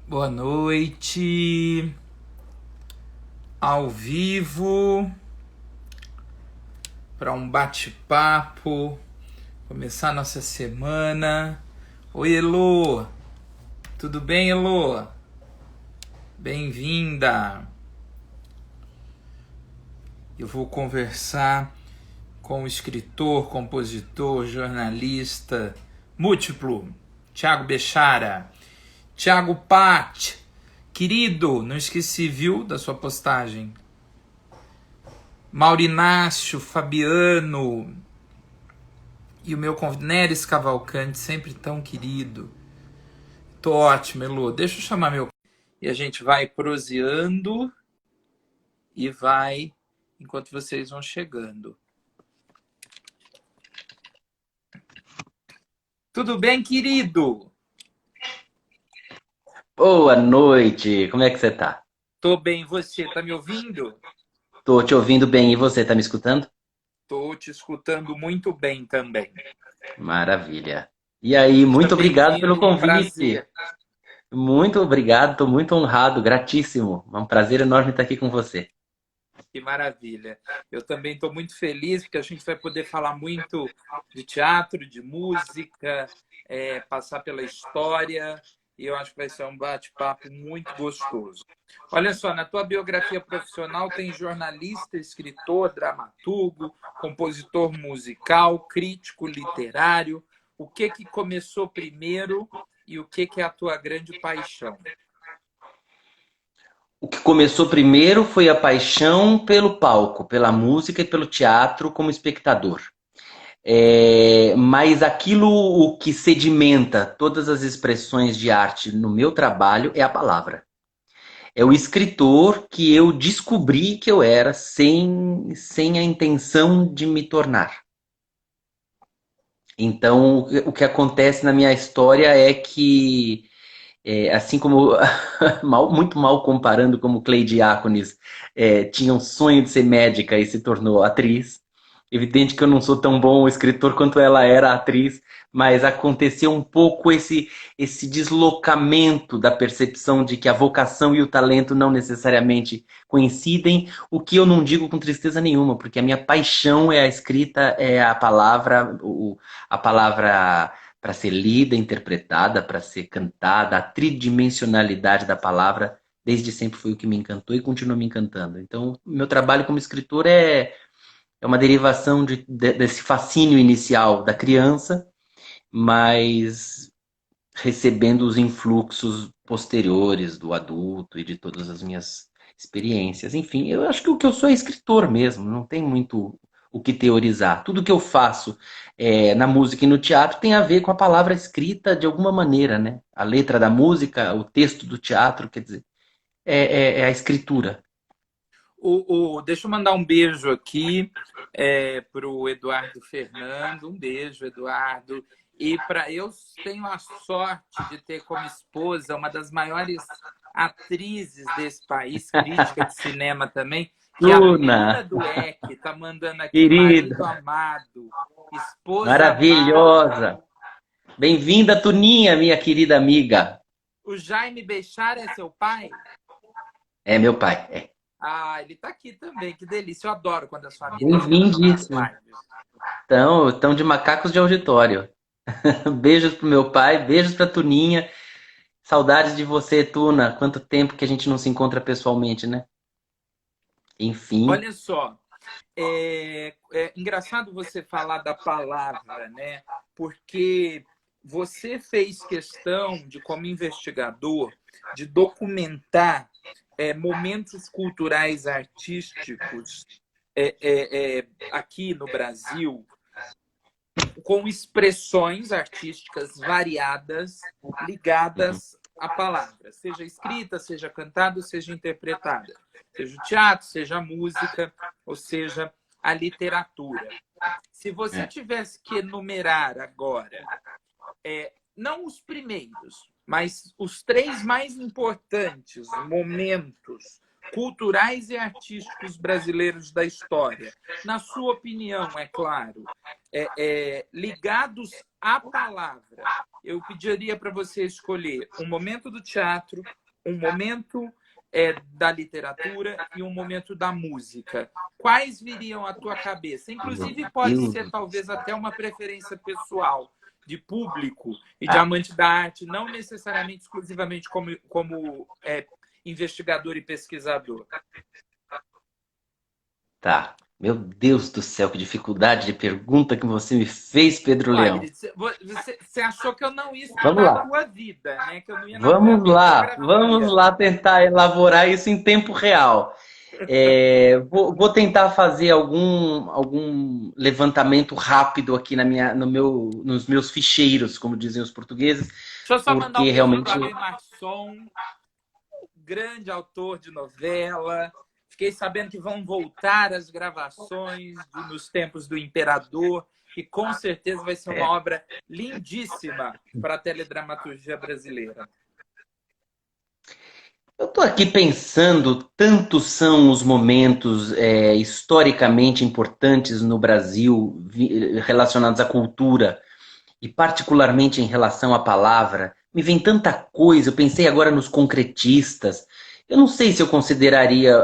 Boa noite, ao vivo, para um bate-papo, começar nossa semana. Oi, Elô, tudo bem, Elô? Bem-vinda. Eu vou conversar com o escritor, compositor, jornalista múltiplo, Tiago Bechara. Tiago Pat, querido, não esqueci, viu, da sua postagem. Maurinácio, Fabiano e o meu convidado, Neres Cavalcante, sempre tão querido. Tô ótimo, Elô. Deixa eu chamar meu... E a gente vai proseando e vai enquanto vocês vão chegando. Tudo bem, querido? Boa noite, como é que você tá? Tô bem, você tá me ouvindo? Tô te ouvindo bem e você tá me escutando? Tô te escutando muito bem também. Maravilha. E aí, Seja muito obrigado pelo bem-vindo, um convite. prazer. Muito obrigado, tô muito honrado, gratíssimo. É um prazer enorme estar aqui com você. Que maravilha. Eu também estou muito feliz porque a gente vai poder falar muito de teatro, de música, passar pela história, e eu acho que vai ser um bate-papo muito gostoso. Olha só, na tua biografia profissional tem jornalista, escritor, dramaturgo, compositor musical, crítico literário. O que começou primeiro e o que é a tua grande paixão? O que começou primeiro foi a paixão pelo palco, pela música e pelo teatro como espectador. Mas aquilo o que sedimenta todas as expressões de arte no meu trabalho é a palavra. É o escritor que eu descobri que eu era sem a intenção de me tornar. Então, o que acontece na minha história é que, assim como, muito mal comparando como Cleide Diáconis tinha um sonho de ser médica e se tornou atriz, evidente que eu não sou tão bom escritor quanto ela era atriz, mas aconteceu um pouco esse deslocamento da percepção de que a vocação e o talento não necessariamente coincidem, o que eu não digo com tristeza nenhuma, porque a minha paixão é a escrita, é a palavra para ser lida, interpretada, para ser cantada, a tridimensionalidade da palavra desde sempre foi o que me encantou e continua me encantando. Então, meu trabalho como escritor é uma derivação desse fascínio inicial da criança, mas recebendo os influxos posteriores do adulto e de todas as minhas experiências. Enfim, eu acho que o que eu sou é escritor mesmo, não tem muito o que teorizar. Tudo que eu faço na música e no teatro tem a ver com a palavra escrita de alguma maneira, né? A letra da música, o texto do teatro, quer dizer, é a escritura. Deixa eu mandar um beijo aqui para o Eduardo Fernando. Um beijo, Eduardo. E para eu tenho a sorte de ter como esposa uma das maiores atrizes desse país, crítica de cinema também, que é a Tuna, Tuna Dueck. Está mandando aqui marido querida, amado, esposa amada. maravilhosa. Bem-vinda, Tuninha, minha querida amiga. O Jaime Bechara é seu pai? É meu pai. Ah, ele está aqui também. Que delícia. Eu adoro quando as famílias entram nas Bem-vindíssimo. lives. Estão de macacos de auditório. Beijos pro meu pai, beijos pra Tuninha. Saudades de você, Tuna. Quanto tempo que a gente não se encontra pessoalmente, né? Enfim. Olha só, é engraçado você falar da palavra, né? Porque você fez questão de, como investigador, de documentar momentos culturais artísticos aqui no Brasil com expressões artísticas variadas Uhum, ligadas à palavra, seja escrita, seja cantada, seja interpretada, seja o teatro, seja a música, ou seja a literatura. Se você é. tivesse que enumerar agora, não os primeiros, mas os três mais importantes momentos culturais e artísticos brasileiros da história, na sua opinião, é claro, ligados à palavra eu pediria para você escolher um momento do teatro, um momento da literatura e um momento da música. Quais viriam à tua cabeça? Inclusive, pode ser talvez até uma preferência pessoal, de público e de amante da arte, não necessariamente exclusivamente como investigador e pesquisador. Tá. Meu Deus do céu, que dificuldade de pergunta que você me fez, Pedro Olha, Leão. você achou que eu não ia Vamos estudar a lá. tua vida, né? Que eu não ia na Vamos bibliografia. lá tentar elaborar isso em tempo real. Vou tentar fazer algum levantamento rápido aqui nos meus ficheiros, como dizem os portugueses, Deixa eu só mandar um porque beijo para realmente o Alain Marçom, grande autor de novela. Fiquei sabendo que vão voltar as gravações nos tempos do Imperador, que com certeza vai ser uma obra lindíssima para a teledramaturgia brasileira. eu estou aqui pensando, tantos são os momentos historicamente importantes no Brasil relacionados à cultura, e particularmente em relação à palavra. Me vem tanta coisa, eu pensei agora nos concretistas. Eu não sei se eu consideraria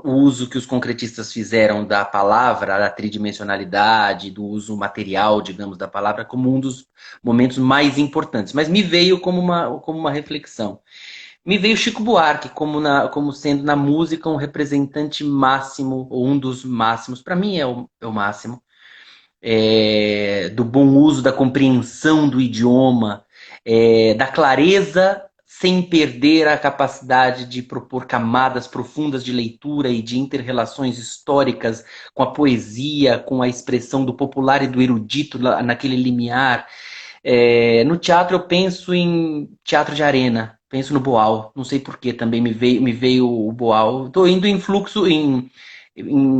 o uso que os concretistas fizeram da palavra, da tridimensionalidade, do uso material, digamos, da palavra, como um dos momentos mais importantes. Mas me veio como uma reflexão. Me veio Chico Buarque como sendo na música um representante máximo, ou um dos máximos, para mim é o máximo, do bom uso, da compreensão do idioma, da clareza sem perder a capacidade de propor camadas profundas de leitura e de interrelações históricas com a poesia, com a expressão do popular e do erudito naquele limiar. No teatro eu penso em teatro de arena, penso no Boal, não sei porquê também me veio o Boal. Estou indo em fluxo, em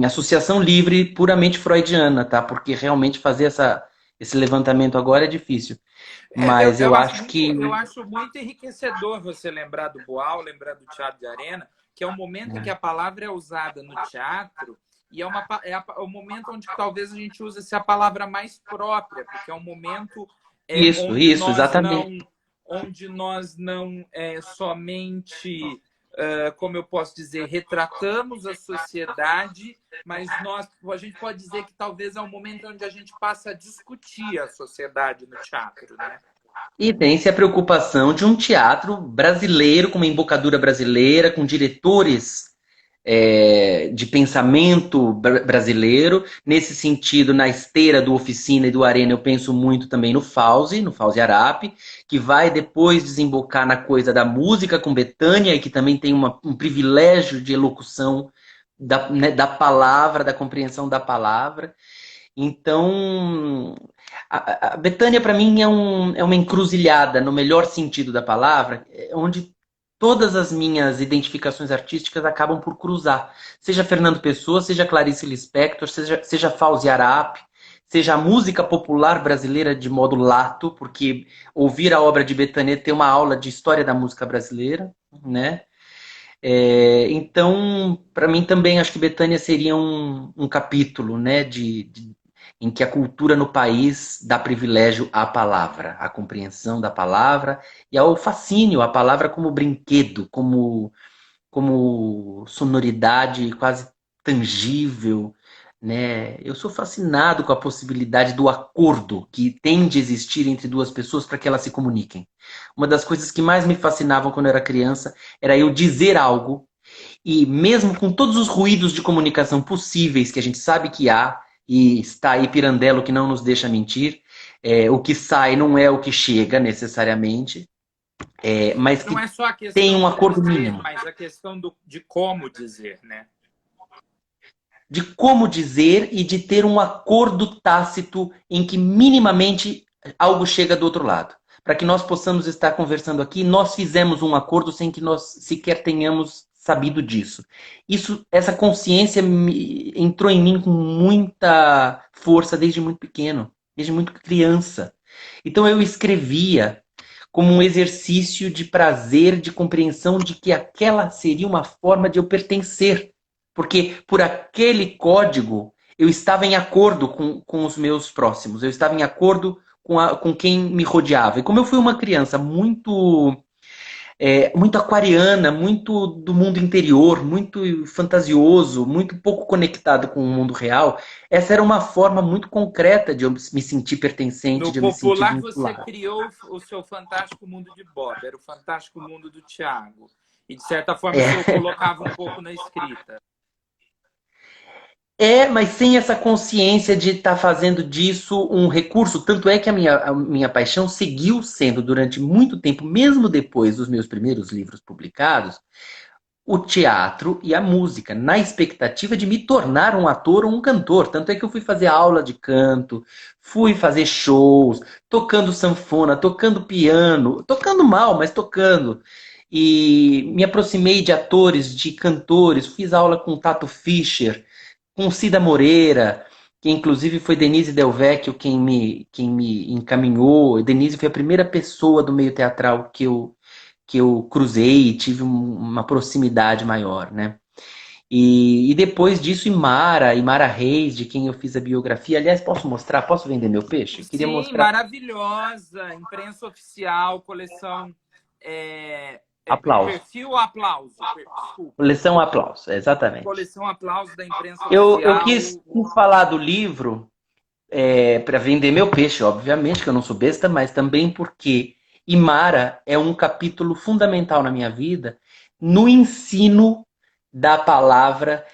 associação livre puramente freudiana, tá? Porque realmente fazer esse levantamento agora é difícil. Mas eu acho que... Eu acho muito enriquecedor você lembrar do Boal, lembrar do teatro de arena, que é um momento em que a palavra é usada no teatro e é o momento onde talvez a gente use a palavra mais própria, porque é um momento Isso, exatamente. onde nós não somente, como eu posso dizer, retratamos a sociedade, mas a gente pode dizer que talvez é um momento onde a gente passa a discutir a sociedade no teatro, né? E tem-se a preocupação de um teatro brasileiro, com uma embocadura brasileira, com diretores de pensamento brasileiro. Nesse sentido, na esteira do Oficina e do Arena, eu penso muito também no Fauzi Arap, que vai depois desembocar na coisa da música com Bethânia, e que também tem um privilégio de elocução da palavra, da compreensão da palavra. Então, a Bethânia, para mim, é uma encruzilhada, no melhor sentido da palavra, onde todas as minhas identificações artísticas acabam por cruzar. Seja Fernando Pessoa, seja Clarice Lispector, seja Fauzi Arap, seja a música popular brasileira de modo lato, porque ouvir a obra de Bethânia é ter uma aula de história da música brasileira, né? Então, para mim também, acho que Bethânia seria um capítulo, né, em que a cultura no país dá privilégio à palavra, à compreensão da palavra e ao fascínio, à palavra como brinquedo, como sonoridade quase tangível, né? Eu sou fascinado com a possibilidade do acordo que tem de existir entre duas pessoas para que elas se comuniquem. Uma das coisas que mais me fascinavam quando eu era criança era eu dizer algo e mesmo com todos os ruídos de comunicação possíveis que a gente sabe que há, e está aí Pirandello que não nos deixa mentir, o que sai não é o que chega necessariamente, mas que Não é só a tem questão um do acordo dizer, mínimo. mas a questão de como dizer, né? De como dizer e de ter um acordo tácito em que minimamente algo chega do outro lado. Para que nós possamos estar conversando aqui, nós fizemos um acordo sem que nós sequer tenhamos sabido disso. Essa consciência entrou em mim com muita força desde muito pequeno, desde muito criança. Então eu escrevia como um exercício de prazer, de compreensão de que aquela seria uma forma de eu pertencer. Porque por aquele código eu estava em acordo com os meus próximos, eu estava em acordo com quem me rodeava. E como eu fui uma criança muito aquariana, muito do mundo interior, muito fantasioso, muito pouco conectado com o mundo real, essa era uma forma muito concreta de eu me sentir pertencente, No de eu me sentir popular, você vinculado. criou o seu fantástico mundo de Bob, era o fantástico mundo do Tiago. E, de certa forma, você o É, colocava um pouco na escrita. mas sem essa consciência de estar fazendo disso um recurso. Tanto é que a minha paixão seguiu sendo, durante muito tempo, mesmo depois dos meus primeiros livros publicados, o teatro e a música, na expectativa de me tornar um ator ou um cantor. Tanto é que eu fui fazer aula de canto, fui fazer shows, tocando sanfona, tocando piano, tocando mal, mas tocando. E me aproximei de atores, de cantores, fiz aula com Tato Fischer, com Cida Moreira, que inclusive foi Denise Del Vecchio quem me encaminhou. Denise foi a primeira pessoa do meio teatral que eu cruzei e tive uma proximidade maior, né? E depois disso, Imara Reis, de quem eu fiz a biografia. Aliás, posso mostrar? Posso vender meu peixe? Eu queria Sim, mostrar. maravilhosa. Imprensa oficial, coleção. Aplauso. Perfil Aplauso. Desculpa. Coleção Aplauso, exatamente. Coleção Aplauso da imprensa Eu oficial. quis falar do livro para vender meu peixe, obviamente, que eu não sou besta, mas também porque Imara é um capítulo fundamental na minha vida no ensino da palavra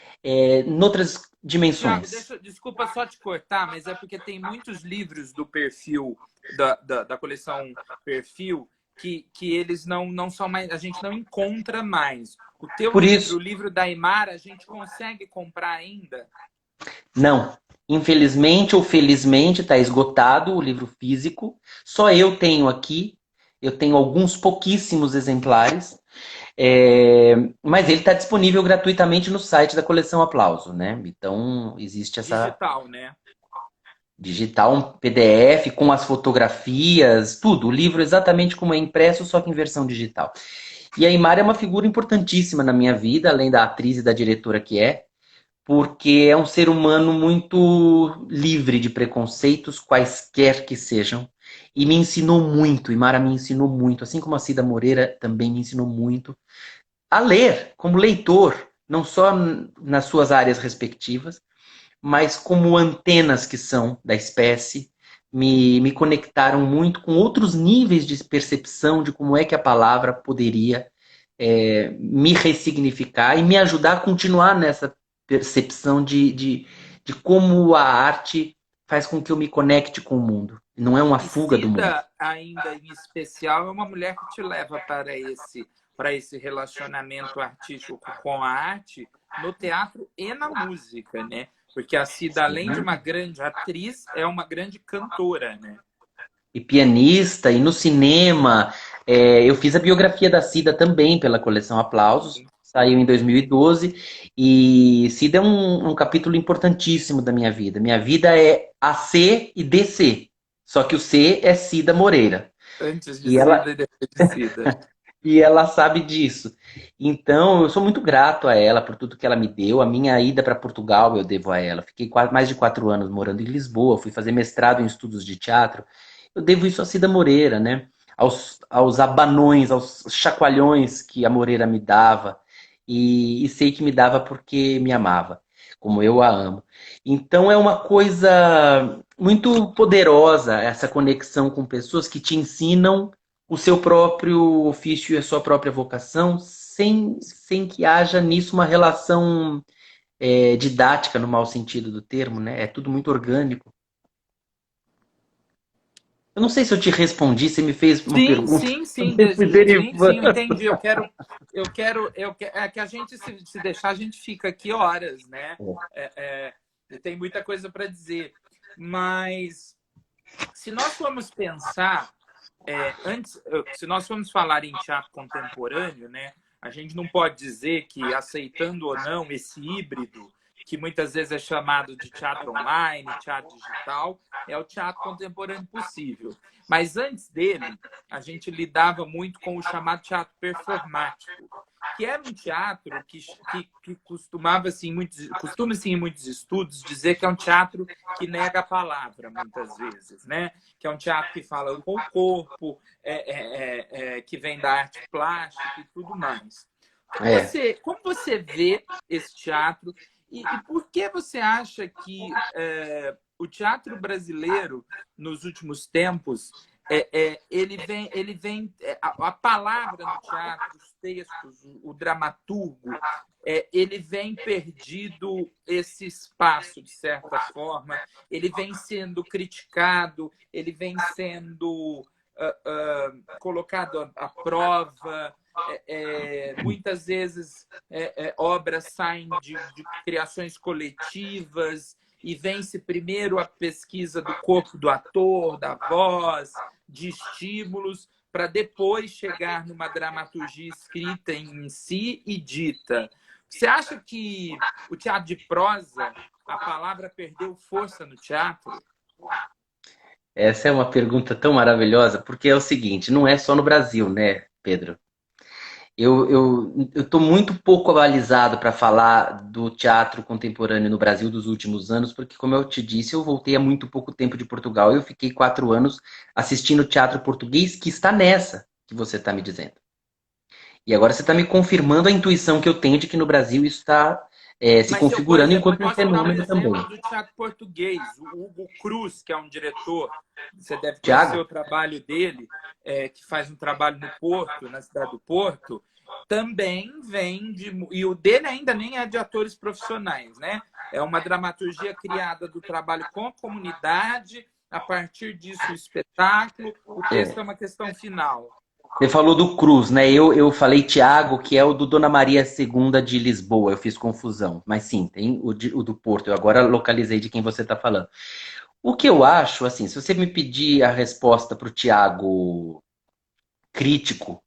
noutras Tiago, dimensões. desculpa só te cortar, mas é porque tem muitos livros do perfil, da coleção Perfil, que eles não são mais, a gente não encontra mais. O teu Por livro, isso, o livro da Imara, a gente consegue comprar ainda? não. Infelizmente ou felizmente está esgotado o livro físico. Só eu tenho aqui. Eu tenho alguns pouquíssimos exemplares. Mas ele está disponível gratuitamente no site da coleção Aplauso, né? Então existe essa Digital, né? digital, um PDF com as fotografias, tudo. O livro exatamente como é impresso, só que em versão digital. E a Imara é uma figura importantíssima na minha vida, além da atriz e da diretora que é, porque é um ser humano muito livre de preconceitos, quaisquer que sejam, e me ensinou muito. Imara me ensinou muito, assim como a Cida Moreira também me ensinou muito a ler como leitor, não só nas suas áreas respectivas, mas como antenas que são da espécie, me conectaram muito com outros níveis de percepção de como é que a palavra poderia me ressignificar e me ajudar a continuar nessa percepção de como a arte faz com que eu me conecte com o mundo. Não é uma E fuga do mundo. Cida, ainda em especial, é uma mulher que te leva para esse relacionamento artístico com a arte no teatro e na música, né? Porque a Cida, além de uma grande atriz, é uma grande cantora, né? E pianista, e no cinema. Eu fiz a biografia da Cida também pela coleção Aplausos, saiu em 2012, e Cida é um capítulo importantíssimo da minha vida. Minha vida é AC e DC, só que o C é Cida Moreira. Antes de E ela, Cida e depois de Cida. e ela sabe disso. Então, eu sou muito grato a ela por tudo que ela me deu. A minha ida para Portugal eu devo a ela. Fiquei mais de 4 anos morando em Lisboa, fui fazer mestrado em estudos de teatro. Eu devo isso a Cida Moreira, né? Aos abanões, aos chacoalhões que a Moreira me dava. E sei que me dava porque me amava, como eu a amo. Então, é uma coisa muito poderosa essa conexão com pessoas que te ensinam o seu próprio ofício e a sua própria vocação, sem que haja nisso uma relação didática no mau sentido do termo, né? É tudo muito orgânico. Eu não sei se eu te respondi, você me fez uma Sim, pergunta. sim, sim, Eu fui sim, eu derivando. entendi. É que a gente se deixar, a gente fica aqui horas, né? Tem muita coisa para dizer, mas se nós formos pensar antes, se nós formos falar em teatro contemporâneo, né? A gente não pode dizer que aceitando ou não esse híbrido que muitas vezes é chamado de teatro online, teatro digital, é o teatro contemporâneo possível. Mas antes dele, a gente lidava muito com o chamado teatro performático, que era um teatro que costuma-se em muitos estudos dizer que é um teatro que nega a palavra, muitas vezes, né? Que é um teatro que fala com o corpo, que vem da arte plástica e tudo mais. Como você vê esse teatro e por que você acha que o teatro brasileiro, nos últimos tempos, a palavra no teatro, os textos, o dramaturgo, ele vem perdido esse espaço, de certa forma, ele vem sendo criticado, ele vem sendo colocado à prova. Muitas vezes obras saem de criações coletivas e vence primeiro a pesquisa do corpo do ator, da voz, de estímulos, para depois chegar numa dramaturgia escrita em si e dita. Você acha que o teatro de prosa, a palavra perdeu força no teatro? Essa é uma pergunta tão maravilhosa, porque é o seguinte, não é só no Brasil, né, Pedro? Eu estou muito pouco avalizado para falar do teatro contemporâneo no Brasil dos últimos anos, porque, como eu te disse, eu voltei há muito pouco tempo de Portugal. Eu fiquei 4 anos assistindo teatro português, que está nessa que você está me dizendo. E agora você está me confirmando a intuição que eu tenho de que no Brasil isso está se configurando enquanto um fenômeno também. Do teatro português, o Hugo Cruz, que é um diretor, você deve conhecer Thiago? o trabalho dele, que faz um trabalho no Porto, na cidade do Porto, também vem e o dele ainda nem é de atores profissionais, né? É uma dramaturgia criada do trabalho com a comunidade, a partir disso o espetáculo, o texto é uma questão final. Você falou do Cruz, né? Eu falei Tiago, que é o do Dona Maria II de Lisboa. Eu fiz confusão. Mas sim, tem o do Porto. Eu agora localizei de quem você está falando. O que eu acho, assim, se você me pedir a resposta para o Tiago crítico,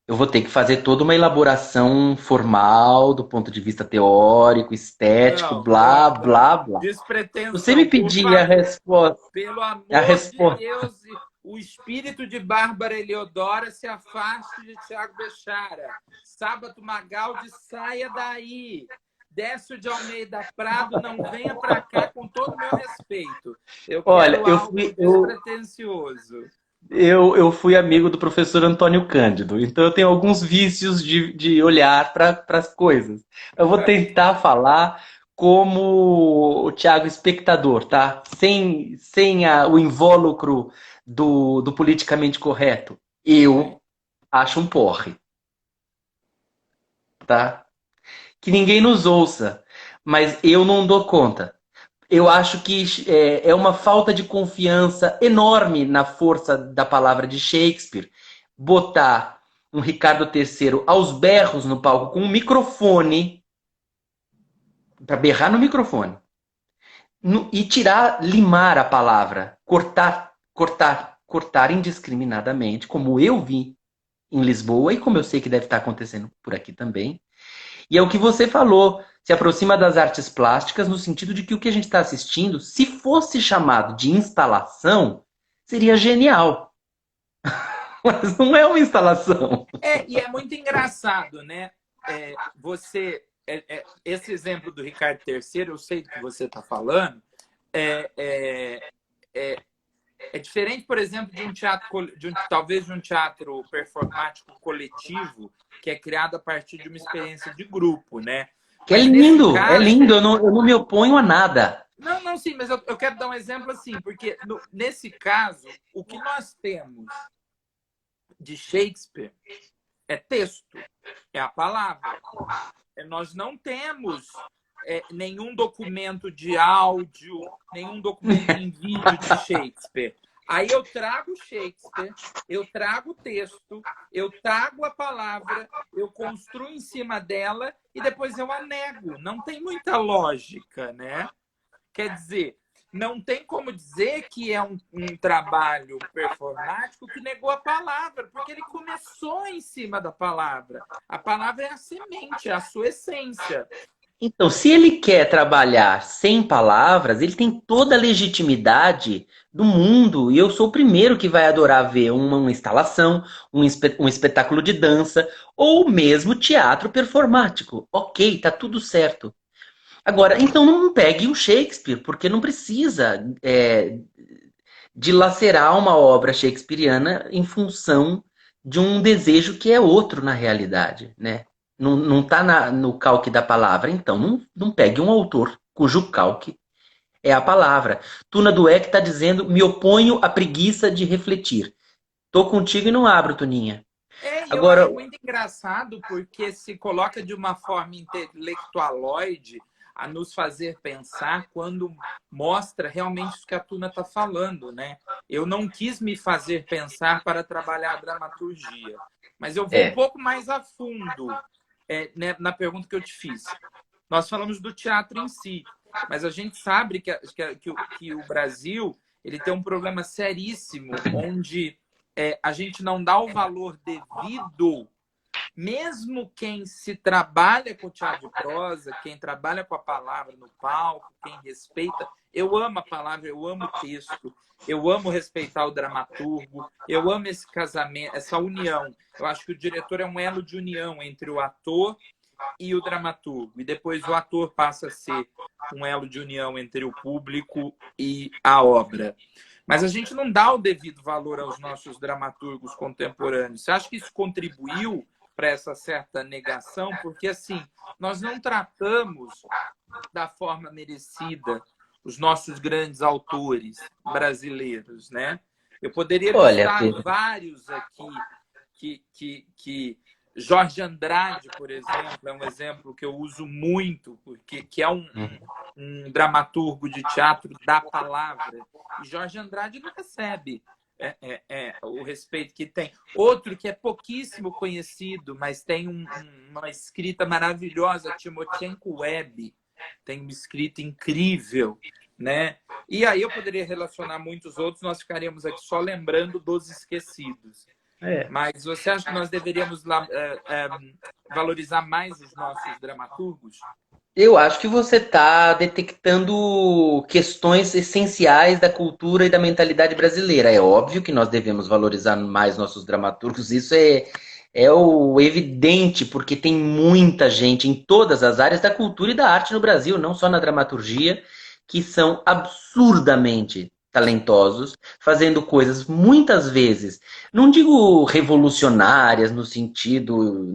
eu vou ter que fazer toda uma elaboração formal do ponto de vista teórico, estético, blá, blá, blá. Despretensião. Você me pedir a resposta. Pelo amor de Deus, o espírito de Bárbara Eliodora se afaste de Tiago Bechara. Sábato Magaldi, saia daí. Décio de Almeida Prado, não venha para cá, com todo o meu respeito. Eu quero algo despretensioso. Eu fui amigo do professor Antônio Cândido, então eu tenho alguns vícios de olhar para as coisas. Eu vou tentar falar como o Thiago espectador, tá? Sem o invólucro do politicamente correto. Eu acho um porre. Tá? Que ninguém nos ouça, mas eu não dou conta. Eu acho que é uma falta de confiança enorme na força da palavra de Shakespeare botar um Ricardo III aos berros no palco com um microfone para berrar no microfone e limar a palavra, cortar indiscriminadamente, como eu vi em Lisboa e como eu sei que deve estar acontecendo por aqui também. E é o que você falou, se aproxima das artes plásticas no sentido de que o que a gente está assistindo, se fosse chamado de instalação, seria genial. Mas não é uma instalação. E é muito engraçado, né? Esse exemplo do Ricardo III, eu sei do que você está falando, é diferente, por exemplo, de um teatro, talvez de um teatro performático coletivo, que é criado a partir de uma experiência de grupo, né? Que é lindo, é lindo, eu não me oponho a nada. Não, sim, mas eu quero dar um exemplo assim, porque nesse caso, o que nós temos de Shakespeare é texto, é a palavra. Nós não temos nenhum documento de áudio, nenhum documento em vídeo de Shakespeare. Aí eu trago Shakespeare, eu trago o texto, eu trago a palavra, eu construo em cima dela e depois eu a nego. Não tem muita lógica, né? Quer dizer, não tem como dizer que é um trabalho performático que negou a palavra, porque ele começou em cima da palavra. A palavra é a semente, é a sua essência. Então, se ele quer trabalhar sem palavras, ele tem toda a legitimidade do mundo. E eu sou o primeiro que vai adorar ver uma instalação, um espetáculo de dança, ou mesmo teatro performático. Ok, tá tudo certo. Agora, então não pegue o Shakespeare, porque não precisa dilacerar uma obra shakespeariana em função de um desejo que é outro na realidade, né? Não está no calque da palavra, então não pegue um autor cujo calque é a palavra. Tuna Dueck está dizendo, me oponho à preguiça de refletir. Tô contigo e não abro, Tuninha. E eu Agora, acho muito engraçado porque se coloca de uma forma intelectualoide a nos fazer pensar quando mostra realmente o que a Tuna está falando, né? Eu não quis me fazer pensar para trabalhar a dramaturgia, mas eu vou um é, pouco mais a fundo né, na pergunta que eu te fiz. Nós falamos do teatro em si, mas a gente sabe que o Brasil ele tem um problema seríssimo onde a gente não dá o valor devido, mesmo quem se trabalha com teatro de prosa, quem trabalha com a palavra no palco, quem respeita. Eu amo a palavra, eu amo o texto, eu amo respeitar o dramaturgo, eu amo esse casamento, essa união. Eu acho que o diretor é um elo de união entre o ator e o dramaturgo. E depois o ator passa a ser um elo de união entre o público e a obra. Mas a gente não dá o devido valor aos nossos dramaturgos contemporâneos. Você acha que isso contribuiu para essa certa negação? Porque, assim, nós não tratamos da forma merecida os nossos grandes autores brasileiros, né? Eu poderia olha, listar Pedro, vários aqui que Jorge Andrade, por exemplo, é um exemplo que eu uso muito, porque que é um dramaturgo de teatro da palavra. E Jorge Andrade não recebe o respeito que tem. Outro que é pouquíssimo conhecido, mas tem uma escrita maravilhosa, Timochenko Web. Tem uma escrita incrível, né? E aí eu poderia relacionar muitos outros, nós ficaríamos aqui só lembrando dos esquecidos. é, Mas você acha que nós deveríamos valorizar mais os nossos dramaturgos? eu acho que você está detectando questões essenciais da cultura e da mentalidade brasileira. É óbvio que nós devemos valorizar mais nossos dramaturgos, isso é o evidente, porque tem muita gente em todas as áreas da cultura e da arte no Brasil, não só na dramaturgia, que são absurdamente talentosos, fazendo coisas muitas vezes, não digo revolucionárias no sentido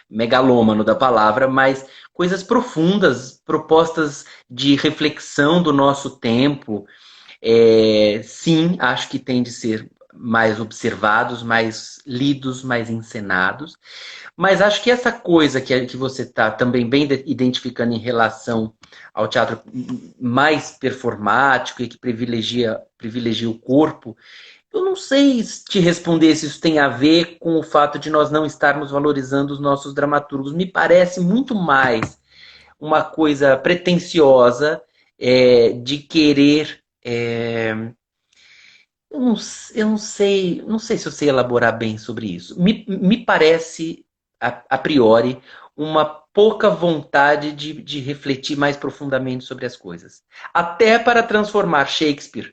megalômano da palavra, mas coisas profundas, propostas de reflexão do nosso tempo. Sim, acho que tem de ser mais observados, mais lidos, mais encenados. Mas acho que essa coisa que você está também bem identificando em relação ao teatro mais performático e que privilegia o corpo, eu não sei te responder se isso tem a ver com o fato de nós não estarmos valorizando os nossos dramaturgos. Me parece muito mais uma coisa pretensiosa de querer. Eu não sei se eu sei elaborar bem sobre isso. Me parece, a priori, uma pouca vontade de refletir mais profundamente sobre as coisas. Até para transformar Shakespeare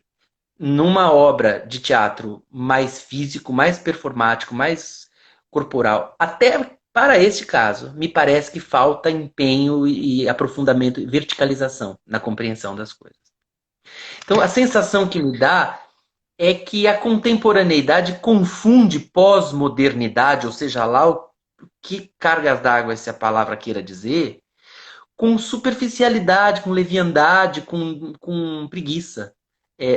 numa obra de teatro mais físico, mais performático, mais corporal, até para este caso, me parece que falta empenho e aprofundamento e verticalização na compreensão das coisas. Então, a sensação que me dá é que a contemporaneidade confunde pós-modernidade, ou seja lá o que cargas d'água essa palavra queira dizer, com superficialidade, com leviandade, com preguiça.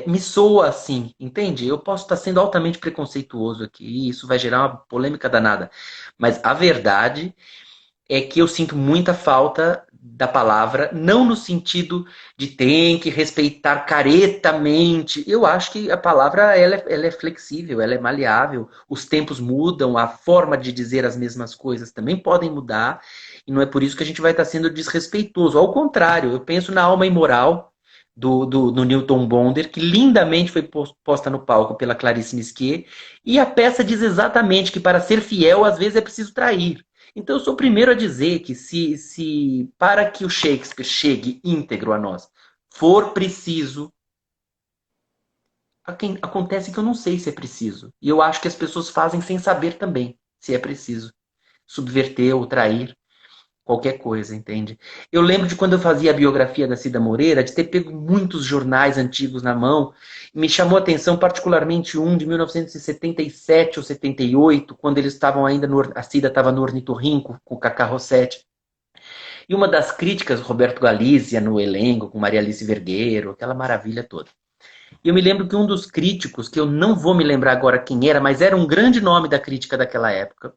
Me soa assim, entende? Eu posso estar sendo altamente preconceituoso aqui, e isso vai gerar uma polêmica danada. Mas a verdade é que eu sinto muita falta da palavra, não no sentido de tem que respeitar caretamente. Eu acho que a palavra ela é flexível, ela é maleável. Os tempos mudam, a forma de dizer as mesmas coisas também podem mudar. E não é por isso que a gente vai estar sendo desrespeitoso. Ao contrário, eu penso na alma imoral do Newton Bonder, que lindamente foi posta no palco pela Clarice Lispector, e a peça diz exatamente que para ser fiel, às vezes é preciso trair. Então, eu sou o primeiro a dizer que se para que o Shakespeare chegue íntegro a nós, for preciso, acontece que eu não sei se é preciso. E eu acho que as pessoas fazem sem saber também se é preciso. Subverter ou trair qualquer coisa, entende? Eu lembro de quando eu fazia a biografia da Cida Moreira, de ter pego muitos jornais antigos na mão. Me chamou a atenção particularmente um de 1977 ou 78, quando eles estavam ainda a Cida estava no Ornitorrinco com o Cacá Rossetti. E uma das críticas, Roberto Galizia no elenco, com Maria Alice Vergueiro, aquela maravilha toda. E eu me lembro que um dos críticos, que eu não vou me lembrar agora quem era, mas era um grande nome da crítica daquela época,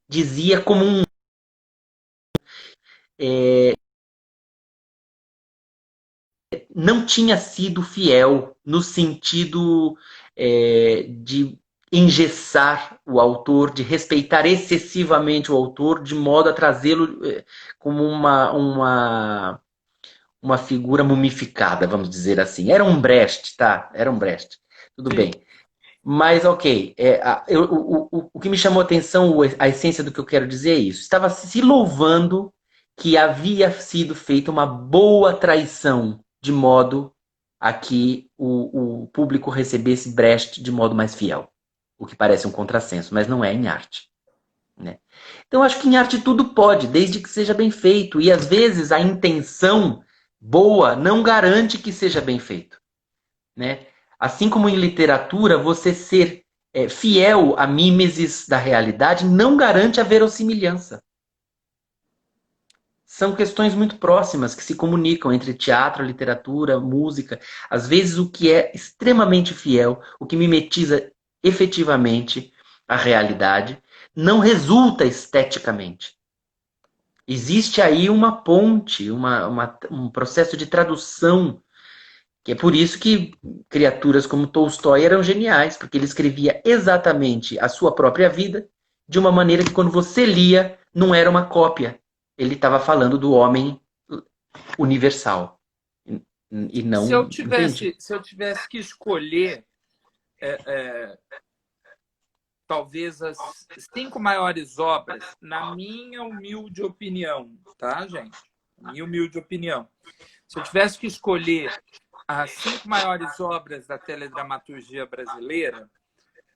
dizia como não tinha sido fiel no sentido de engessar o autor, de respeitar excessivamente o autor, de modo a trazê-lo como uma figura mumificada, vamos dizer assim. Era um Brecht, tá? Era um Brecht. Tudo Sim. bem. Mas, ok, o que me chamou a atenção, a essência do que eu quero dizer é isso. Estava se louvando que havia sido feita uma boa traição, de modo a que o público recebesse Brecht de modo mais fiel. O que parece um contrassenso, mas não é em arte. Né? Então, acho que em arte tudo pode, desde que seja bem feito. E, às vezes, a intenção boa não garante que seja bem feito. Né? Assim como em literatura, você ser fiel à mimesis da realidade não garante a verossimilhança. São questões muito próximas que se comunicam entre teatro, literatura, música. Às vezes o que é extremamente fiel, o que mimetiza efetivamente a realidade, não resulta esteticamente. Existe aí uma ponte, um processo de tradução. Que é por isso que criaturas como Tolstói eram geniais, porque ele escrevia exatamente a sua própria vida de uma maneira que quando você lia, não era uma cópia. Ele estava falando do homem universal. E Se não, eu entende? tivesse, se eu tivesse que escolher, talvez as 5 maiores obras, na minha humilde opinião, tá, gente? Minha humilde opinião. Se eu tivesse que escolher as 5 maiores obras da teledramaturgia brasileira,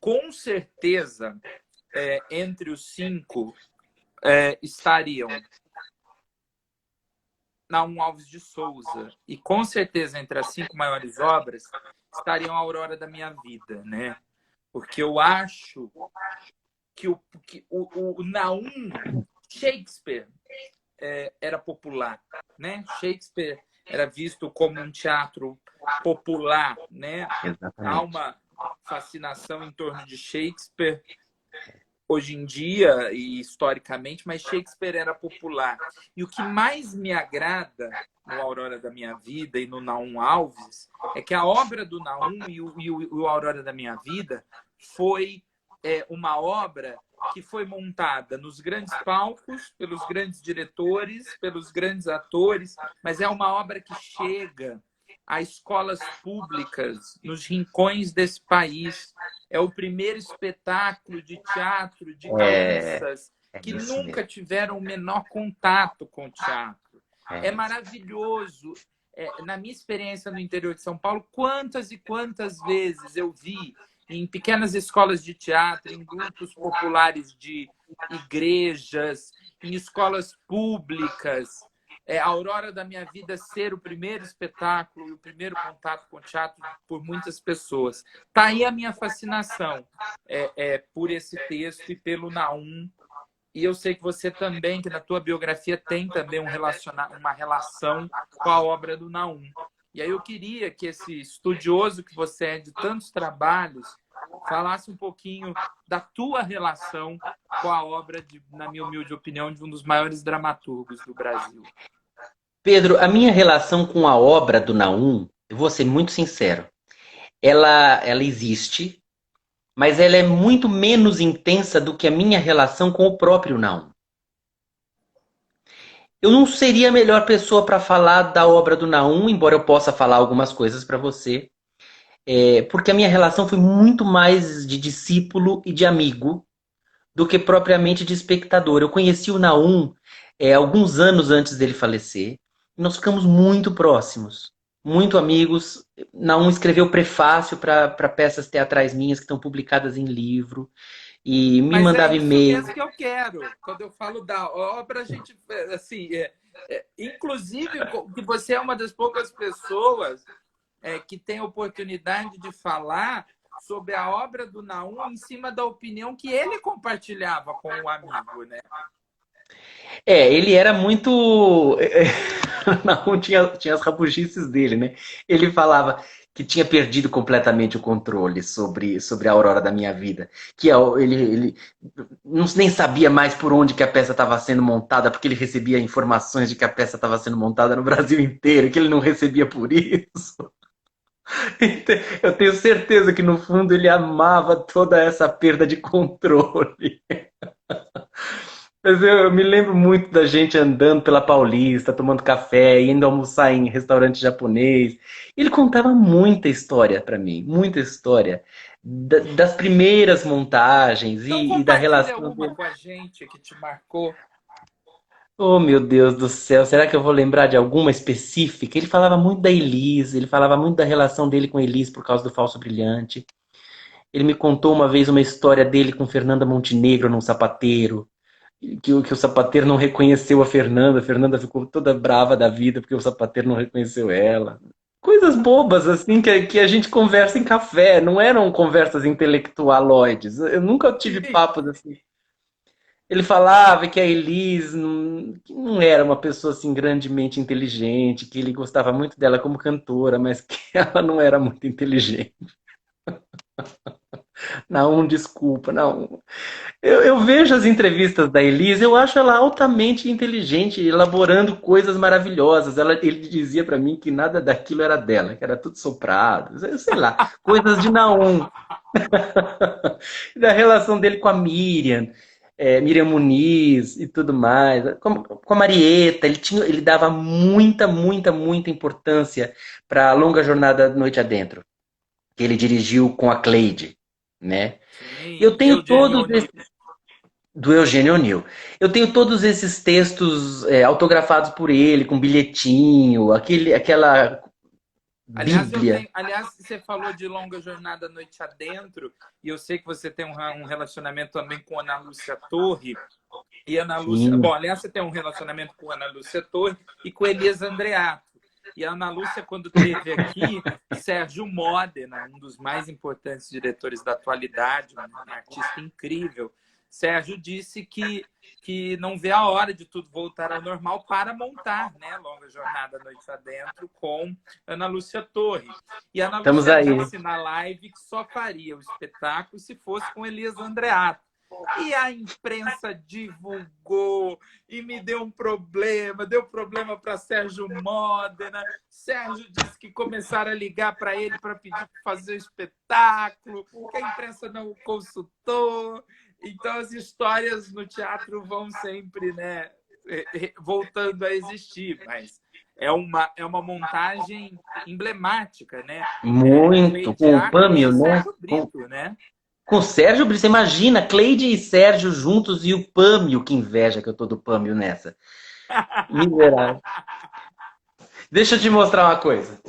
com certeza, entre os 5 estariam Naum Alves de Souza. E com certeza, entre as 5 maiores obras, estariam a Aurora da Minha Vida, né? Porque eu acho que o Naum, Shakespeare, era popular, né? Shakespeare era visto como um teatro popular, né? Há Exatamente. uma fascinação em torno de Shakespeare hoje em dia e historicamente, mas Shakespeare era popular. E o que mais me agrada no Aurora da Minha Vida e no Naum Alves é que a obra do Naum e o Aurora da Minha Vida foi uma obra que foi montada nos grandes palcos, pelos grandes diretores, pelos grandes atores, mas é uma obra que chega a escolas públicas, nos rincões desse país. É o primeiro espetáculo de teatro de É, crianças é que isso nunca mesmo. tiveram o menor contato com o teatro. É É isso. maravilhoso. Na minha experiência no interior de São Paulo, quantas e quantas vezes eu vi em pequenas escolas de teatro, em grupos populares de igrejas, em escolas públicas, a Aurora da Minha Vida ser o primeiro espetáculo e o primeiro contato com o teatro por muitas pessoas. Tá aí a minha fascinação por esse texto e pelo Naum. E eu sei que você também, que na tua biografia tem também uma relação com a obra do Naum. E aí eu queria que esse estudioso que você é de tantos trabalhos falasse um pouquinho da tua relação com a obra, na minha humilde opinião, de um dos maiores dramaturgos do Brasil. Pedro, a minha relação com a obra do Naum, eu vou ser muito sincero, ela existe, mas ela é muito menos intensa do que a minha relação com o próprio Naum. Eu não seria a melhor pessoa para falar da obra do Naum, embora eu possa falar algumas coisas para você, porque a minha relação foi muito mais de discípulo e de amigo do que propriamente de espectador. Eu conheci o Naum alguns anos antes dele falecer, e nós ficamos muito próximos, muito amigos. Naum escreveu prefácio para peças teatrais minhas que estão publicadas em livro, e me Mas é mandava isso e-mail. mesmo que eu quero. Quando eu falo da obra, a gente, assim, inclusive, que você é uma das poucas pessoas que tem a oportunidade de falar sobre a obra do Naum em cima da opinião que ele compartilhava com o amigo, né? Ele era muito. Não tinha as rabugices dele, né? Ele falava que tinha perdido completamente o controle sobre a Aurora da minha vida. Que ele não, nem sabia mais por onde que a peça estava sendo montada, porque ele recebia informações de que a peça estava sendo montada no Brasil inteiro, que ele não recebia por isso. Eu tenho certeza que no fundo ele amava toda essa perda de controle. Mas eu me lembro muito da gente andando pela Paulista, tomando café, indo almoçar em restaurante japonês. Ele contava muita história para mim, muita história. Das primeiras montagens Então, e da compartilha relação uma dele. com a gente que te marcou. Oh, meu Deus do céu, será que eu vou lembrar de alguma específica? Ele falava muito da Elise, ele falava muito da relação dele com a Elise por causa do Falso Brilhante. Ele me contou uma vez uma história dele com Fernanda Montenegro num sapateiro. Que o sapateiro não reconheceu a Fernanda ficou toda brava da vida porque o sapateiro não reconheceu ela. Coisas bobas, assim, que a gente conversa em café, não eram conversas intelectualoides. Eu nunca tive Sim. papos assim. Ele falava que a Elise que não era uma pessoa assim grandemente inteligente, que ele gostava muito dela como cantora, mas que ela não era muito inteligente. Não, desculpa, não. Eu vejo as entrevistas da Elise, eu acho ela altamente inteligente, elaborando coisas maravilhosas. Ele dizia para mim que nada daquilo era dela, que era tudo soprado, sei lá, coisas de Naum. Da relação dele com a Miriam, Miriam Muniz e tudo mais. Com a Marieta, ele dava muita, muita, muita importância para a longa jornada Noite Adentro, que ele dirigiu com a Cleide, né? Eu Sim, tenho Eugênio todos O'Neill. do Eugênio O'Neill. Eu tenho todos esses textos autografados por ele, com bilhetinho, aquela Aliás, bíblia. aliás, você falou de longa jornada noite adentro, e eu sei que você tem um relacionamento também com Ana Lúcia Torre. E Ana Lúcia, Sim. bom, aliás, você tem um relacionamento com Ana Lúcia Torre e com Elias Andreato. E a Ana Lúcia, quando teve aqui, Sérgio Modena, um dos mais importantes diretores da atualidade, um artista incrível, Sérgio disse que não vê a hora de tudo voltar ao normal para montar, né, Longa Jornada Noite Adentro com Ana Lúcia Torre. E a Ana Estamos Lúcia aí. disse na live que só faria o espetáculo se fosse com Elias Andreato. E a imprensa divulgou e me deu problema para Sérgio Modena. Sérgio disse que começaram a ligar para ele para pedir para fazer o espetáculo, que a imprensa não o consultou. Então as histórias no teatro vão sempre, né, voltando a existir, mas é uma montagem emblemática, né? Muito. Com o Cleidiaco Pâmio, e né? Sérgio Brito, né? Com o Sérgio Brito. Você imagina, Cleide e Sérgio juntos e o Pâmio. Que inveja que eu tô do Pâmio nessa. Miserável. Deixa eu te mostrar uma coisa.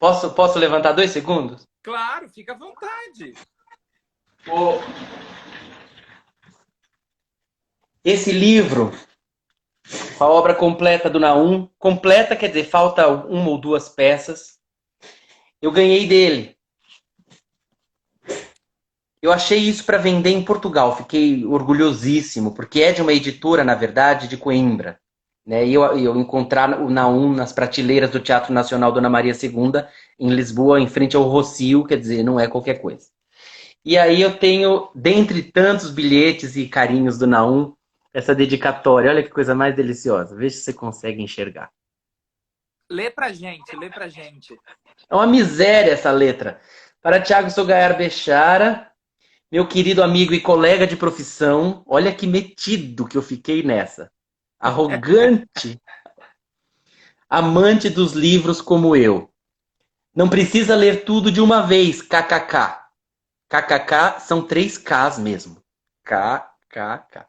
Posso levantar 2 segundos? Claro, fica à vontade. Esse livro, a obra completa do Naum, completa quer dizer, falta uma ou duas peças. Eu ganhei dele. Eu achei isso para vender em Portugal, fiquei orgulhosíssimo, porque é de uma editora, na verdade, de Coimbra. Né? E eu encontrar o Naum nas prateleiras do Teatro Nacional Dona Maria II, em Lisboa, em frente ao Rossio, quer dizer, não é qualquer coisa. E aí eu tenho, dentre tantos bilhetes e carinhos do Naum, essa dedicatória. Olha que coisa mais deliciosa. Veja se você consegue enxergar. Lê pra gente, lê pra gente. É uma miséria essa letra. Para Tiago Sogaiar Bechara, meu querido amigo e colega de profissão, olha que metido que eu fiquei nessa. Arrogante, amante dos livros como eu. Não precisa ler tudo de uma vez, kkk. KKK são 3 Ks mesmo. K, KK.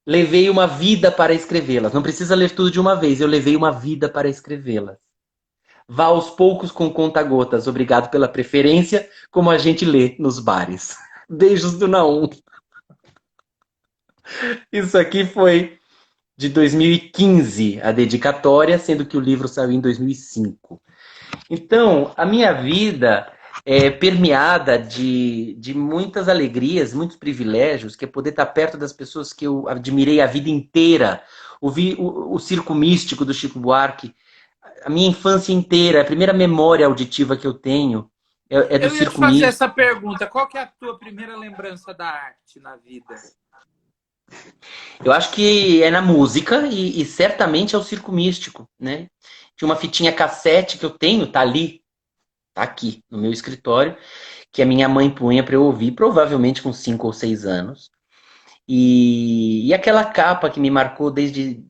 Levei uma vida para escrevê-las. Não precisa ler tudo de uma vez, eu levei uma vida para escrevê-las. Vá aos poucos com conta-gotas. Obrigado pela preferência, como a gente lê nos bares. Beijos do Naum. Isso aqui foi de 2015, a dedicatória, sendo que o livro saiu em 2005. Então, a minha vida é permeada de muitas alegrias, muitos privilégios, que é poder estar perto das pessoas que eu admirei a vida inteira. O Circo Místico do Chico Buarque, a minha infância inteira, a primeira memória auditiva que eu tenho é do Eu ia te Circo fazer Místico. essa pergunta. Qual que é a tua primeira lembrança da arte na vida? Eu acho que é na música e certamente é o Circo Místico, né? Tinha uma fitinha cassete que eu tenho, tá ali, tá aqui no meu escritório, que a minha mãe punha para eu ouvir, provavelmente com 5 ou 6 anos. E aquela capa que me marcou desde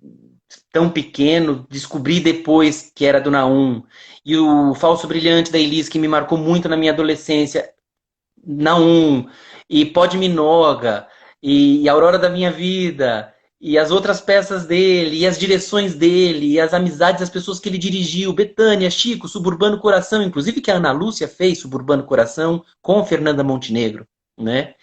tão pequeno, descobri depois que era do Naum. E o Falso Brilhante da Elis, que me marcou muito na minha adolescência, Naum, e Pod Minoga, e Aurora da Minha Vida, e as outras peças dele, e as direções dele, e as amizades, as pessoas que ele dirigiu, Betânia, Chico, Suburbano Coração, inclusive que a Ana Lúcia fez Suburbano Coração com Fernanda Montenegro, né?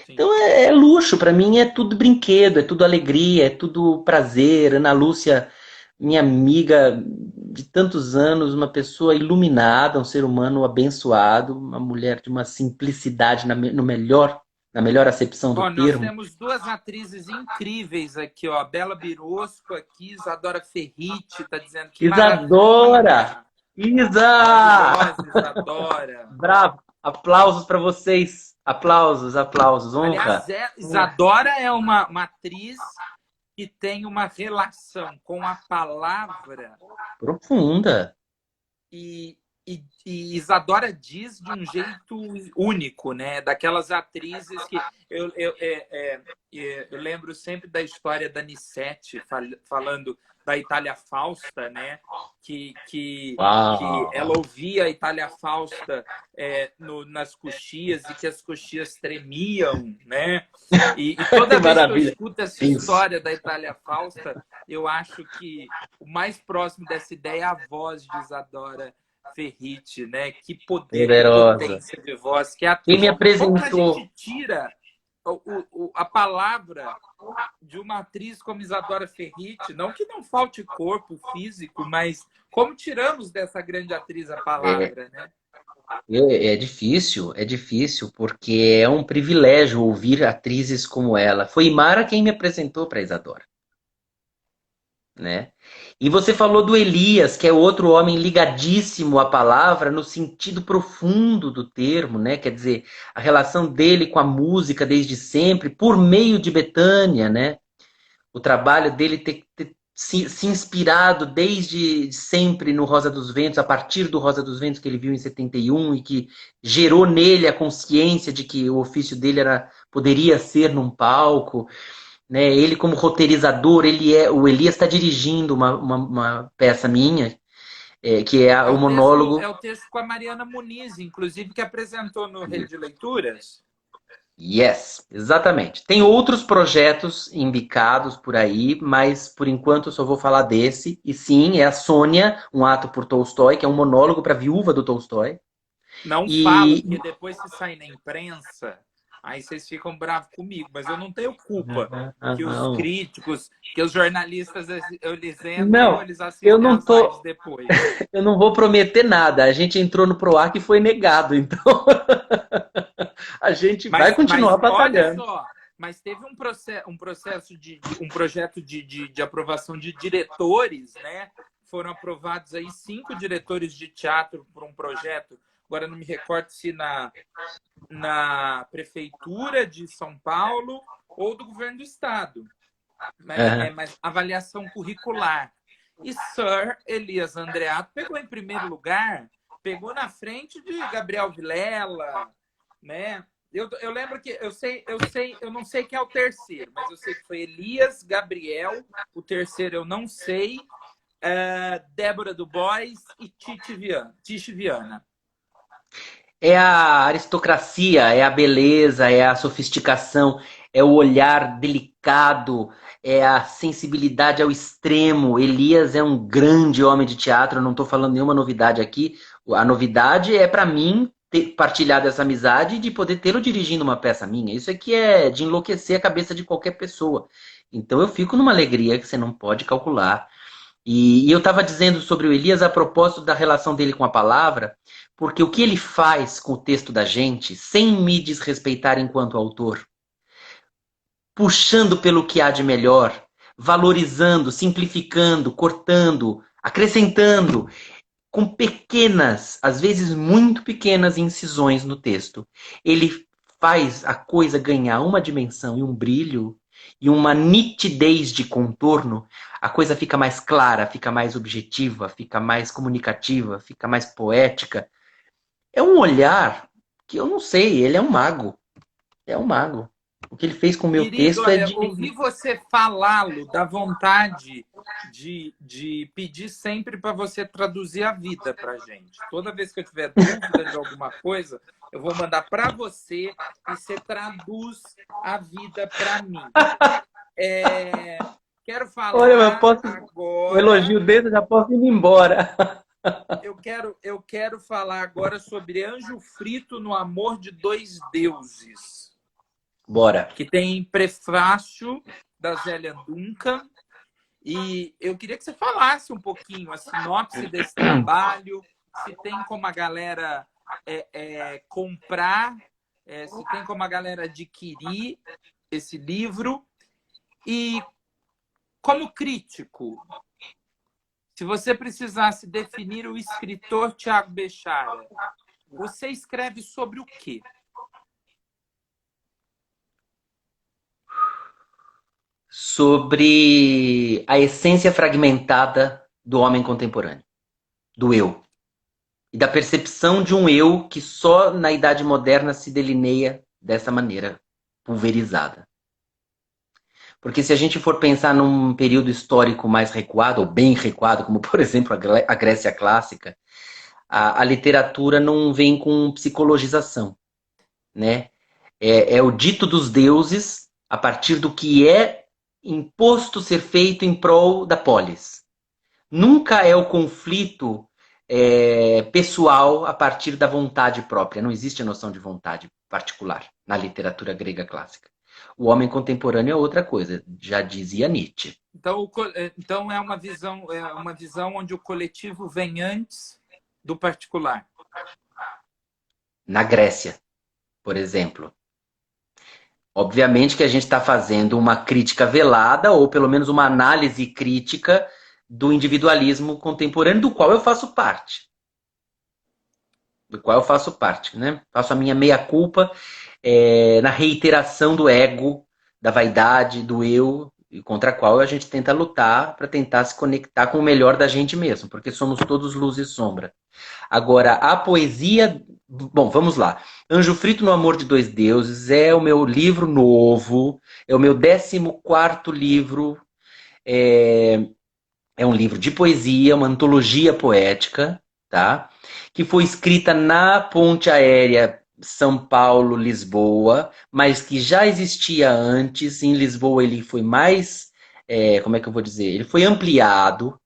Sim. Então é luxo, para mim é tudo brinquedo, é tudo alegria, é tudo prazer. Ana Lúcia, minha amiga de tantos anos, uma pessoa iluminada, um ser humano abençoado, uma mulher de uma simplicidade no melhor, na melhor acepção do Ó, nós termo. temos duas atrizes incríveis aqui, ó. Bela Birosco aqui, Isadora Ferriti, tá dizendo que Isadora! maravilha! Isa! Maravilhosa, Isadora. Bravo! Aplausos para vocês. Aplausos, aplausos, Aliás, honra. Isadora é uma atriz que tem uma relação com a palavra Profunda. e Isadora diz de um jeito único, né? Daquelas atrizes que eu lembro sempre da história da Nissete falando da Itália Fausta, né? Que ela ouvia a Itália Fausta nas coxias e que as coxias tremiam, né? E toda vez que eu Maravilha. escuto essa história da Itália Fausta, eu acho que o mais próximo dessa ideia é a voz de Isadora Ferriti, né? Que poder, que Poderosa. potência de voz, que Quem me atriz. Como que a apresentou? gente tira a palavra de uma atriz como Isadora Ferriti? Não que não falte corpo físico, mas como tiramos dessa grande atriz a palavra, né? É difícil, porque é um privilégio ouvir atrizes como ela. Foi Mara quem me apresentou para Isadora, né? E você falou do Elias, que é outro homem ligadíssimo à palavra no sentido profundo do termo, né? Quer dizer, a relação dele com a música desde sempre, por meio de Betânia, né? O trabalho dele ter se inspirado desde sempre no Rosa dos Ventos, a partir do Rosa dos Ventos que ele viu em 71 e que gerou nele a consciência de que o ofício dele poderia ser num palco, né? Ele como roteirizador, o Elias está dirigindo uma peça minha, que é o monólogo. É o texto com a Mariana Muniz, inclusive, que apresentou no Rede de Leituras. Yes, exatamente. Tem outros projetos embicados por aí, mas por enquanto eu só vou falar desse. E sim, é a Sônia, um ato por Tolstói, que é um monólogo para a viúva do Tolstói. Não fala, porque depois se sai na imprensa, aí vocês ficam bravos comigo, mas eu não tenho culpa que os críticos, que os jornalistas, eles entram ou eles assistem as lives depois. Eu não vou prometer nada. A gente entrou no PROAC e foi negado, então a gente vai continuar batalhando. Olha só, mas teve um projeto de aprovação de diretores, né? Foram aprovados aí 5 diretores de teatro por um projeto. Agora não me recordo se na prefeitura de São Paulo ou do governo do estado. Mas avaliação curricular. E Sir Elias Andreato pegou em primeiro lugar, pegou na frente de Gabriel Vilela, né? Eu lembro que eu não sei quem é o terceiro, mas eu sei que foi Elias, Gabriel, o terceiro eu não sei, Débora Dubois e Tiche Viana. É a aristocracia, é a beleza, é a sofisticação. é o olhar delicado, é a sensibilidade ao extremo. Elias é um grande homem de teatro, eu não estou falando nenhuma novidade aqui. A novidade é, para mim, partilhar dessa amizade e de poder tê-lo dirigindo uma peça minha. Isso aqui é de enlouquecer a cabeça de qualquer pessoa. Então eu fico numa alegria que você não pode calcular. E eu estava dizendo sobre o Elias a propósito da relação dele com a palavra, porque o que ele faz com o texto da gente, sem me desrespeitar enquanto autor, puxando pelo que há de melhor, valorizando, simplificando, cortando, acrescentando, com pequenas, às vezes muito pequenas incisões no texto. Ele faz a coisa ganhar uma dimensão e um brilho e uma nitidez de contorno. A coisa fica mais clara, fica mais objetiva, fica mais comunicativa, fica mais poética. É um olhar que eu não sei, ele é um mago. É um mago. O que ele fez com o meu Querido, texto é olha, de. ouvir você falá-lo dá vontade de pedir sempre para você traduzir a vida para gente. Toda vez que eu tiver dúvida de alguma coisa, eu vou mandar para você e você traduz a vida para mim. Quero Olha, eu falar posso. Um agora. elogio desse, eu já posso ir embora. Eu quero falar agora sobre Anjo Frito no Amor de Dois Deuses, Bora. que tem prefácio da Zélia Duncan. E eu queria que você falasse um pouquinho a sinopse desse trabalho, se tem como a galera comprar, se tem como a galera adquirir esse livro. E como crítico, se você precisasse definir o escritor Tiago Bechara, você escreve sobre o quê? Sobre a essência fragmentada do homem contemporâneo, do eu. E da percepção de um eu que só na Idade Moderna se delineia dessa maneira, pulverizada. Porque se a gente for pensar num período histórico mais recuado, ou bem recuado, como por exemplo a Grécia Clássica, a literatura não vem com psicologização, né? É o dito dos deuses a partir do que é imposto ser feito em prol da polis. Nunca é o conflito pessoal a partir da vontade própria. Não existe a noção de vontade particular na literatura grega clássica. O homem contemporâneo é outra coisa, já dizia Nietzsche. Então é uma visão onde o coletivo vem antes do particular. Na Grécia, por exemplo. Obviamente que a gente está fazendo uma crítica velada, ou pelo menos uma análise crítica do individualismo contemporâneo, do qual eu faço parte. Né? Faço a minha meia-culpa na reiteração do ego, da vaidade, do eu, e contra a qual a gente tenta lutar para tentar se conectar com o melhor da gente mesmo, porque somos todos luz e sombra. Agora, a poesia... Bom, vamos lá. Anjo Frito no Amor de Dois Deuses é o meu livro novo, é o meu 14º livro. É um livro de poesia, uma antologia poética, tá? Que foi escrita na ponte aérea São Paulo-Lisboa, mas que já existia antes. Em Lisboa ele foi mais, como é que eu vou dizer? Ele foi ampliado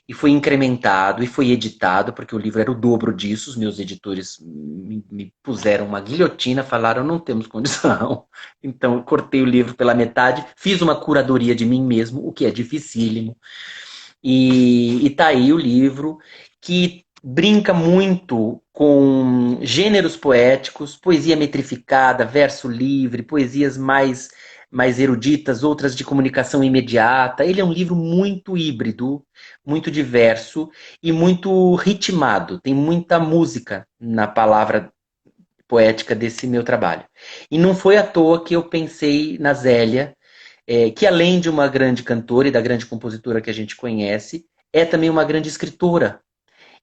e foi incrementado e foi editado, porque o livro era o dobro disso. Os meus editores me puseram uma guilhotina, falaram, não temos condição. Então eu cortei o livro pela metade, fiz uma curadoria de mim mesmo, o que é dificílimo. E tá aí o livro, que brinca muito com gêneros poéticos, poesia metrificada, verso livre, poesias mais eruditas, outras de comunicação imediata. Ele é um livro muito híbrido, muito diverso e muito ritmado. Tem muita música na palavra poética desse meu trabalho. E não foi à toa que eu pensei na Zélia, que além de uma grande cantora e da grande compositora que a gente conhece, é também uma grande escritora.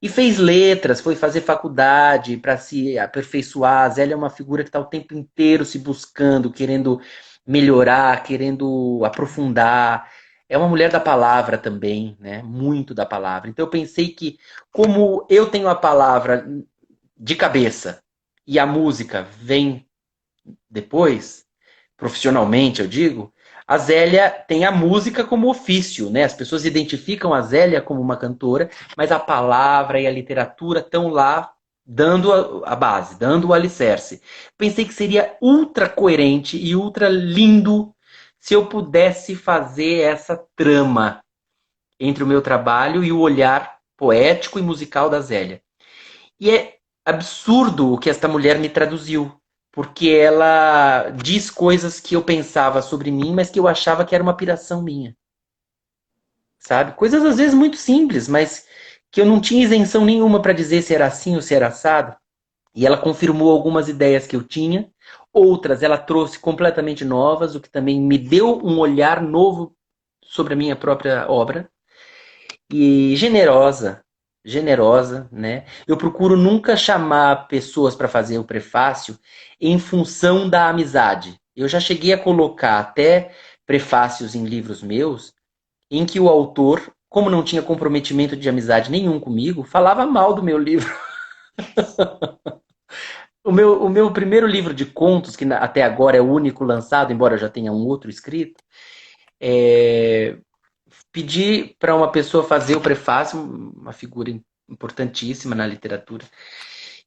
E fez letras, foi fazer faculdade para se aperfeiçoar. A Zélia é uma figura que está o tempo inteiro se buscando, querendo melhorar, querendo aprofundar. É uma mulher da palavra também, né? Muito da palavra. Então eu pensei que, como eu tenho a palavra de cabeça e a música vem depois, profissionalmente, eu digo, a Zélia tem a música como ofício, né? As pessoas identificam a Zélia como uma cantora, mas a palavra e a literatura estão lá dando a base, dando o alicerce. Pensei que seria ultra coerente e ultra lindo se eu pudesse fazer essa trama entre o meu trabalho e o olhar poético e musical da Zélia. E é absurdo o que esta mulher me traduziu, porque ela diz coisas que eu pensava sobre mim, mas que eu achava que era uma piração minha, sabe? Coisas às vezes muito simples, mas que eu não tinha isenção nenhuma para dizer se era assim ou se era assado. E ela confirmou algumas ideias que eu tinha, outras ela trouxe completamente novas, o que também me deu um olhar novo sobre a minha própria obra. E generosa, generosa, né? Eu procuro nunca chamar pessoas para fazer o prefácio em função da amizade. Eu já cheguei a colocar até prefácios em livros meus em que o autor, como não tinha comprometimento de amizade nenhum comigo, falava mal do meu livro. O meu primeiro livro de contos, que até agora é o único lançado, embora eu já tenha um outro escrito, é, pedi para uma pessoa fazer o prefácio, uma figura importantíssima na literatura.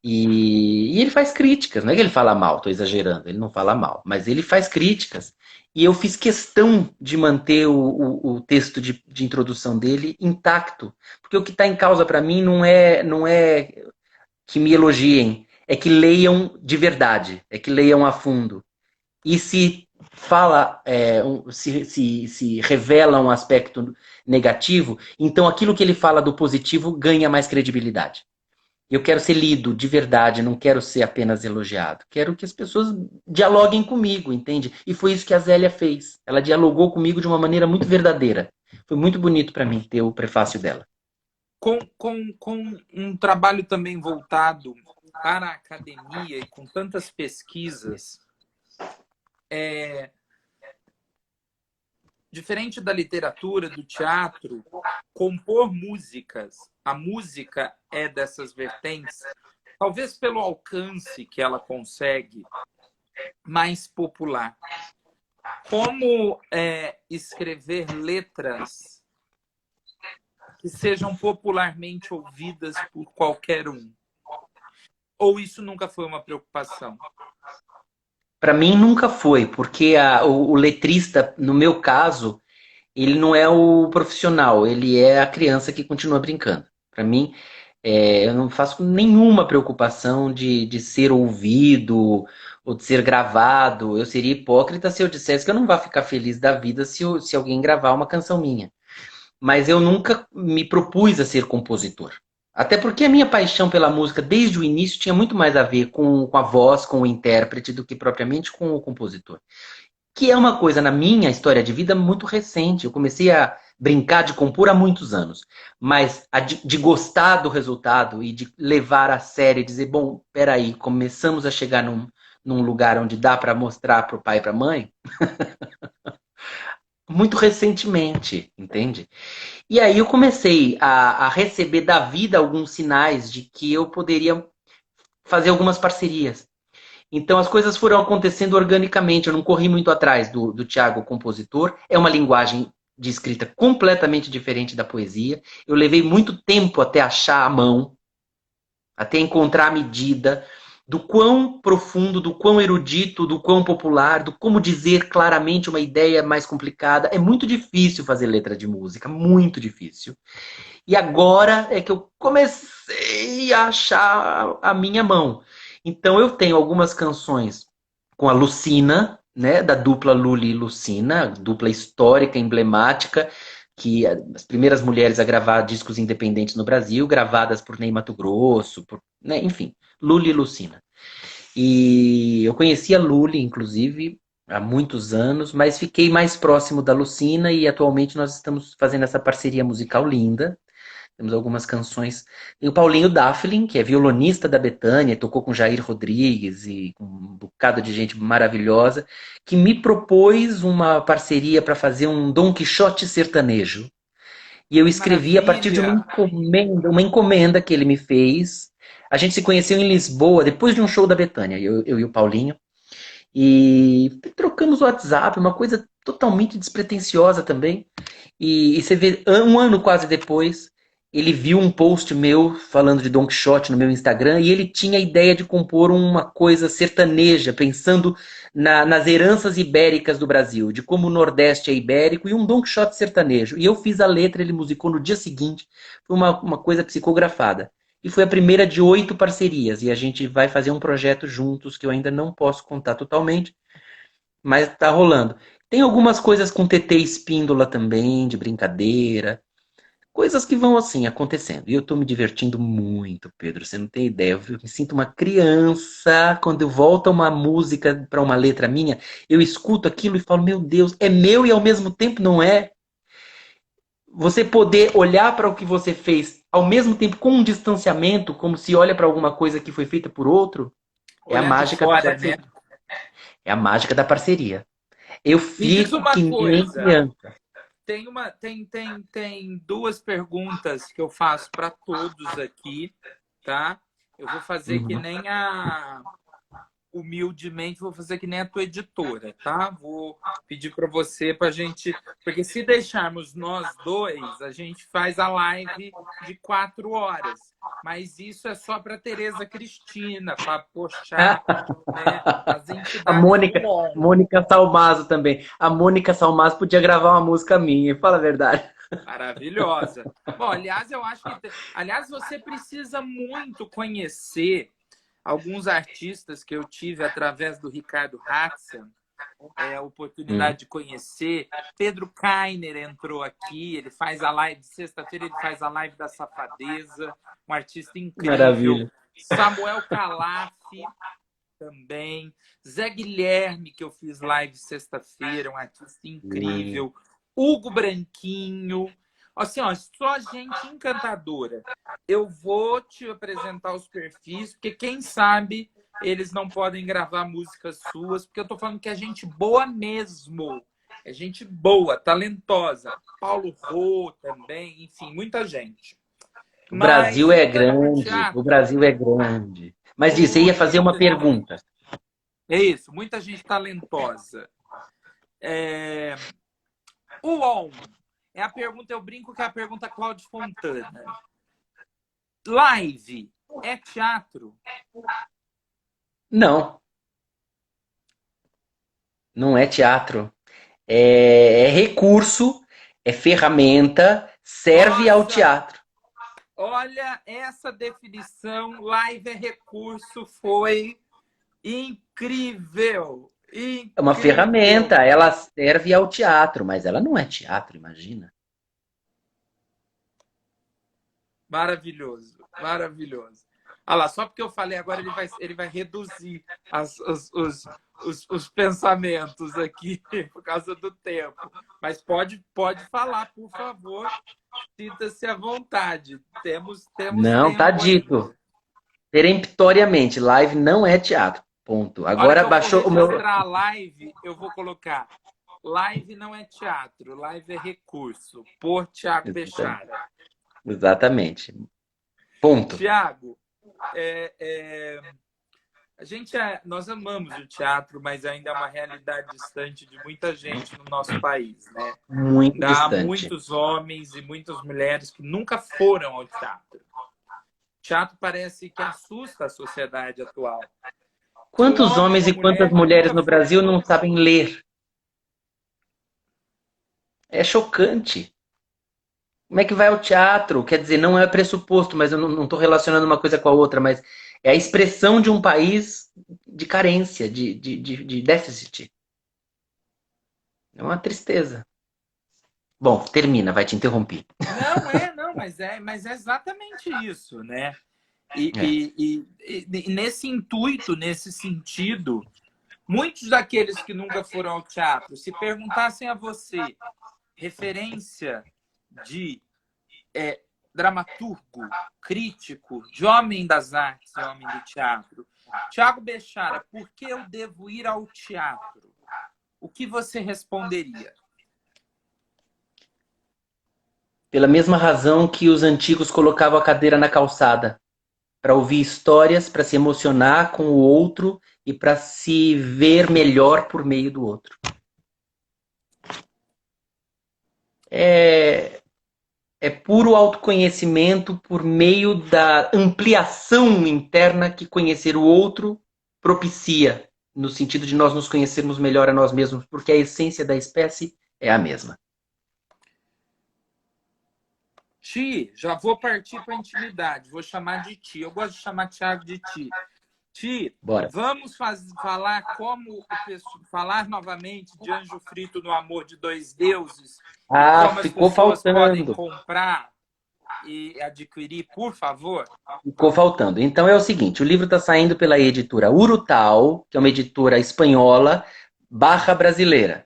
E ele faz críticas, não é que ele fala mal, estou exagerando, ele não fala mal, mas ele faz críticas. E eu fiz questão de manter o texto de introdução dele intacto, porque o que está em causa para mim não é que me elogiem, é que leiam de verdade, é que leiam a fundo. E se fala, se revela um aspecto negativo, então aquilo que ele fala do positivo ganha mais credibilidade. Eu quero ser lido de verdade, não quero ser apenas elogiado. Quero que as pessoas dialoguem comigo, entende? E foi isso que a Zélia fez. Ela dialogou comigo de uma maneira muito verdadeira. Foi muito bonito para mim ter o prefácio dela. Com um trabalho também voltado para a academia e com tantas pesquisas, diferente da literatura, do teatro, compor músicas, a música é dessas vertentes, talvez pelo alcance que ela consegue, mais popular. Como escrever letras que sejam popularmente ouvidas por qualquer um? Ou isso nunca foi uma preocupação? Para mim nunca foi, porque o letrista, no meu caso, ele não é o profissional, ele é a criança que continua brincando. Para mim, eu não faço nenhuma preocupação de ser ouvido ou de ser gravado. Eu seria hipócrita se eu dissesse que eu não vou ficar feliz da vida se alguém gravar uma canção minha. Mas eu nunca me propus a ser compositor. Até porque a minha paixão pela música, desde o início, tinha muito mais a ver com a voz, com o intérprete, do que propriamente com o compositor. Que é uma coisa na minha história de vida muito recente. Eu comecei a brincar de compor há muitos anos. Mas de gostar do resultado e de levar a sério e dizer, bom, peraí, começamos a chegar num lugar onde dá para mostrar para o pai e para a mãe, muito recentemente, entende? E aí eu comecei a receber da vida alguns sinais de que eu poderia fazer algumas parcerias. Então as coisas foram acontecendo organicamente, eu não corri muito atrás do Tiago compositor, é uma linguagem de escrita completamente diferente da poesia. Eu levei muito tempo até achar a mão, até encontrar a medida do quão profundo, do quão erudito, do quão popular, do como dizer claramente uma ideia mais complicada. É muito difícil fazer letra de música, muito difícil. E agora é que eu comecei a achar a minha mão. Então eu tenho algumas canções com a Lucina, né, da dupla Luli e Lucina, dupla histórica, emblemática, que as primeiras mulheres a gravar discos independentes no Brasil, gravadas por Ney Matogrosso, né, enfim, Luli e Lucina. E eu conheci a Luli, inclusive, há muitos anos, mas fiquei mais próximo da Lucina e atualmente nós estamos fazendo essa parceria musical linda. Temos algumas canções. Tem o Paulinho Daflin, que é violonista da Bethânia, tocou com Jair Rodrigues e com um bocado de gente maravilhosa, que me propôs uma parceria para fazer um Dom Quixote sertanejo. E eu escrevi a partir de Maravilha! uma encomenda que ele me fez. A gente se conheceu em Lisboa, depois de um show da Bethânia, eu e o Paulinho. E trocamos o WhatsApp, uma coisa totalmente despretensiosa também. E você vê, um ano quase depois, ele viu um post meu falando de Don Quixote no meu Instagram e ele tinha a ideia de compor uma coisa sertaneja, pensando nas heranças ibéricas do Brasil, de como o Nordeste é ibérico e um Don Quixote sertanejo. E eu fiz a letra, ele musicou no dia seguinte, foi uma coisa psicografada. E foi a primeira de 8 parcerias. E a gente vai fazer um projeto juntos que eu ainda não posso contar totalmente, mas tá rolando. Tem algumas coisas com TT Espíndola também, de brincadeira. Coisas que vão assim acontecendo. E eu tô me divertindo muito, Pedro. Você não tem ideia. Eu me sinto uma criança quando eu volto uma música para uma letra minha. Eu escuto aquilo e falo, meu Deus, é meu e ao mesmo tempo não é. Você poder olhar para o que você fez ao mesmo tempo com um distanciamento, como se olha para alguma coisa que foi feita por outro, é a Olhar de mágica da fora, né? parceria. É a mágica da parceria. Eu Me diz fico uma que nem coisa. criança. Tem duas perguntas que eu faço para todos aqui, tá? Eu vou fazer que Uhum. nem a humildemente vou fazer que nem a tua editora, tá? Vou pedir para você para a gente, porque se deixarmos nós dois, a gente faz a live de 4 horas. Mas isso é só para Tereza Cristina, para puxar, né, as A entidades do Mônica, mundo. Mônica Salmazo também. A Mônica Salmazo podia gravar uma música minha, fala a verdade. Maravilhosa. Bom, aliás, eu acho que. Aliás, você precisa muito conhecer alguns artistas que eu tive através do Ricardo Haxan, a oportunidade de conhecer. Pedro Kainer entrou aqui, ele faz a live, sexta-feira ele faz a live da Safadeza, um artista incrível. Maravilha. Samuel Calaf também. Zé Guilherme, que eu fiz live sexta-feira, um artista incrível. Hugo Branquinho. Assim, ó, só gente encantadora. Eu vou te apresentar os perfis, porque quem sabe eles não podem gravar músicas suas, porque eu tô falando que é gente boa mesmo. É gente boa, talentosa. Paulo Rô também, enfim, muita gente. O Brasil Mas é voltando para o grande. O teatro, Brasil é grande. Mas diz, você ia fazer uma muita gente. pergunta. É isso, muita gente talentosa. O on é a pergunta, eu brinco que é a pergunta Cláudio Fontana. Live é teatro? Não, não é teatro. É recurso, é ferramenta, serve ao Nossa, teatro. olha essa definição. Live é recurso, foi incrível. É uma Incrível. ferramenta, ela serve ao teatro, mas ela não é teatro, imagina. Maravilhoso, maravilhoso. Olha lá, só porque eu falei agora ele vai reduzir os pensamentos aqui por causa do tempo. Mas pode falar, por favor. Sinta-se à vontade. Temos Não, tá tempo dito. ainda. Peremptoriamente, live não é teatro. Ponto. A hora que Agora eu for baixou o meu. registrar a live, eu vou colocar live não é teatro, live é recurso, por Tiago Bechara. Exatamente. Ponto. Tiago, nós amamos o teatro, mas ainda é uma realidade distante de muita gente no nosso país, né? Muito Ainda há distante. muitos homens e muitas mulheres que nunca foram ao teatro. O teatro parece que assusta a sociedade atual. Um Quantos homem, homens uma e quantas mulher que mulheres nunca no foi. Brasil não sabem ler? É chocante. Como é que vai ao teatro? Quer dizer, não é pressuposto, mas eu não estou relacionando uma coisa com a outra, mas é a expressão de um país de carência, de déficit. É uma tristeza. Bom, termina, vai te interromper. Não, mas é exatamente isso, né? É. E nesse intuito, nesse sentido, muitos daqueles que nunca foram ao teatro, se perguntassem a você referência de dramaturgo, crítico, de homem das artes, homem do teatro, Tiago Bechara, por que eu devo ir ao teatro? O que você responderia? Pela mesma razão que os antigos colocavam a cadeira na calçada, para ouvir histórias, para se emocionar com o outro e para se ver melhor por meio do outro. É puro autoconhecimento por meio da ampliação interna que conhecer o outro propicia, no sentido de nós nos conhecermos melhor a nós mesmos, porque a essência da espécie é a mesma. Ti, já vou partir para a intimidade, vou chamar de Ti. Eu gosto de chamar Tiago de Ti. Ti, Bora. vamos falar falar novamente de Anjo Frito no Amor de Dois Deuses e como as Ficou pessoas podem faltando. comprar e adquirir, por favor? Ficou faltando. Então é o seguinte, o livro está saindo pela editora Urutau, que é uma editora espanhola barra brasileira.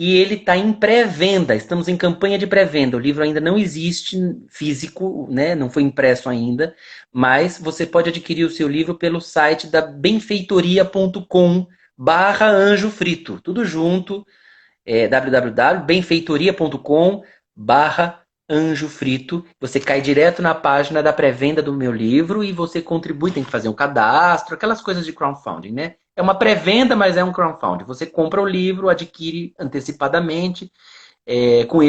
E ele está em pré-venda, estamos em campanha de pré-venda. O livro ainda não existe físico, né? Não foi impresso ainda, mas você pode adquirir o seu livro pelo site da benfeitoria.com barra Anjo Frito. Tudo junto, www.benfeitoria.com barra Anjo Frito. Você cai direto na página da pré-venda do meu livro e você contribui, tem que fazer um cadastro, aquelas coisas de crowdfunding, né? É uma pré-venda, mas é um crowdfunding. Você compra o livro, adquire antecipadamente. Com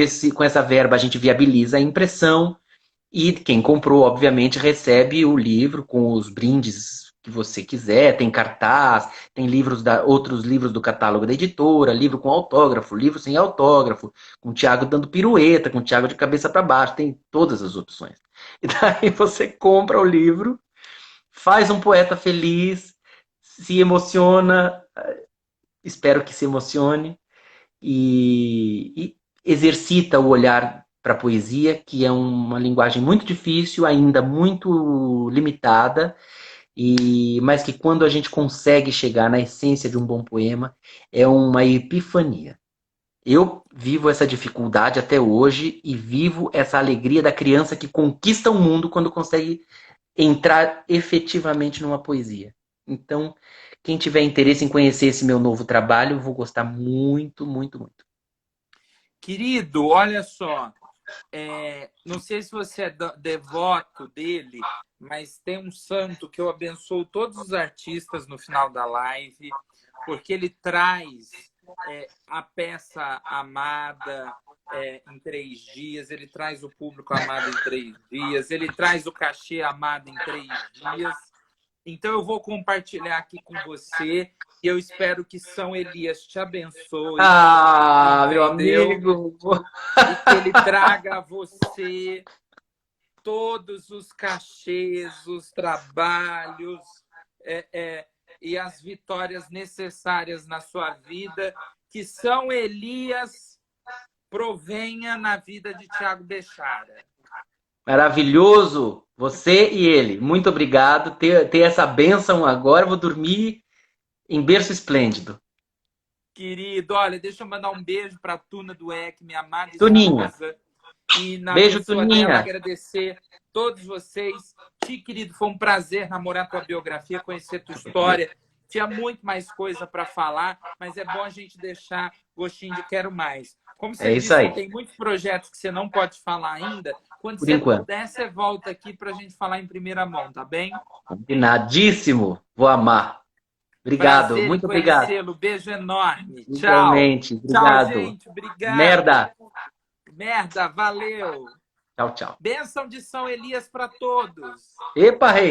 essa verba, a gente viabiliza a impressão. E quem comprou, obviamente, recebe o livro com os brindes que você quiser. Tem cartaz, tem outros livros do catálogo da editora, livro com autógrafo, livro sem autógrafo, com o Thiago dando pirueta, com o Thiago de cabeça para baixo. Tem todas as opções. E daí você compra o livro, faz um poeta feliz, se emociona, espero que se emocione, e exercita o olhar para a poesia, que é uma linguagem muito difícil, ainda muito limitada, mas que quando a gente consegue chegar na essência de um bom poema, é uma epifania. Eu vivo essa dificuldade até hoje e vivo essa alegria da criança que conquista o mundo quando consegue entrar efetivamente numa poesia. Então, quem tiver interesse em conhecer esse meu novo trabalho, eu vou gostar muito, muito, muito. Querido, olha só, não sei se você é devoto dele, mas tem um santo que eu abençoo todos os artistas no final da live, porque ele traz a peça amada em 3 dias, ele traz o público amado em 3 dias, ele traz o cachê amado em 3 dias. Então eu vou compartilhar aqui com você e eu espero que São Elias te abençoe. Meu amigo! E que ele traga a você todos os cachês, os trabalhos e as vitórias necessárias na sua vida, que São Elias provenha na vida de Tiago Bechara. Maravilhoso! Você e ele. Muito obrigado. Ter essa bênção agora. Eu vou dormir em berço esplêndido. Querido, olha, deixa eu mandar um beijo para a Tuna do EC, minha amada Tuninha. esposa. E na Beijo, pessoa Tuninha. dela, agradecer todos vocês. Ti, querido, foi um prazer namorar tua biografia, conhecer tua história. Tinha muito mais coisa para falar, mas é bom a gente deixar gostinho de quero mais. Como você disse, aí. tem muitos projetos que você não pode falar ainda. Quando Por você enquanto. puder, você volta aqui para a gente falar em primeira mão, tá bem? Combinadíssimo. Vou amar. Obrigado. Prazer Muito em obrigado. conhecê-lo. Beijo enorme. Igualmente. Tchau. Obrigado. Tchau, gente. Obrigado. Merda. Valeu. Tchau, tchau. Bênção de São Elias para todos. Epa, rei.